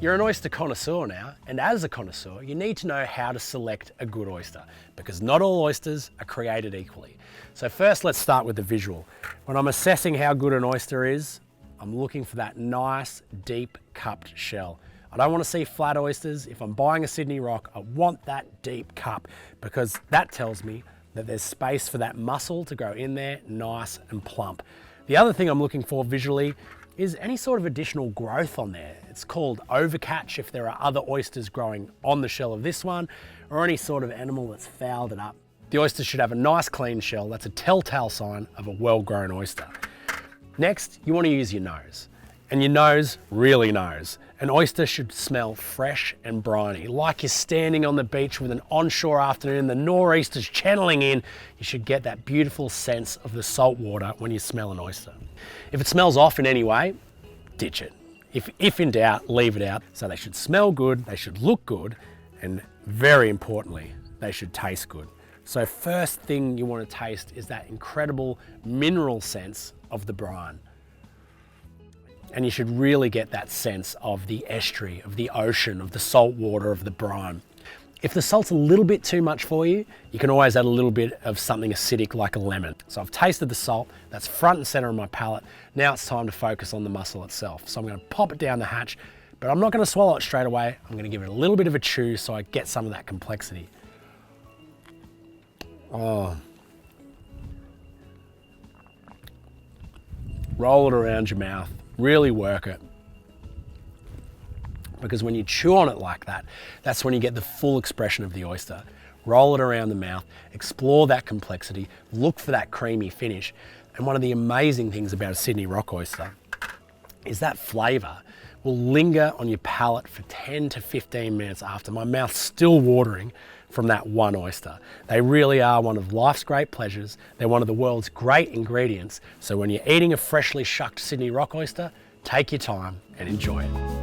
You're an oyster connoisseur now, and as a connoisseur, you need to know how to select a good oyster, because not all oysters are created equally. So first, let's start with the visual. When I'm assessing how good an oyster is, I'm looking for that nice, deep cupped shell. I don't want to see flat oysters. If I'm buying a Sydney Rock, I want that deep cup, because that tells me that there's space for that mussel to go in there, nice and plump. The other thing I'm looking for visually is any sort of additional growth on there. It's called overcatch if there are other oysters growing on the shell of this one, or any sort of animal that's fouled it up. The oyster should have a nice clean shell. That's a telltale sign of a well-grown oyster. Next, you want to use your nose. And your nose really knows. An oyster should smell fresh and briny, like you're standing on the beach with an onshore afternoon, the nor'easter's channeling in. You should get that beautiful sense of the salt water when you smell an oyster. If it smells off in any way, ditch it. If in doubt, leave it out. So they should smell good, they should look good, and very importantly, they should taste good. So first thing you want to taste is that incredible mineral sense of the brine. And you should really get that sense of the estuary, of the ocean, of the salt water, of the brine. If the salt's a little bit too much for you, you can always add a little bit of something acidic like a lemon. So I've tasted the salt, that's front and center on my palate. Now it's time to focus on the mussel itself. So I'm going to pop it down the hatch, but I'm not going to swallow it straight away. I'm going to give it a little bit of a chew so I get some of that complexity. Oh. Roll it around your mouth. Really work it, because when you chew on it like that, that's when you get the full expression of the oyster. Roll it around the mouth, explore that complexity, look for that creamy finish. And one of the amazing things about a Sydney Rock oyster is that flavour will linger on your palate for 10 to 15 minutes after. My mouth's still watering from that one oyster. They really are one of life's great pleasures. They're one of the world's great ingredients. So when you're eating a freshly shucked Sydney Rock oyster, take your time and enjoy it.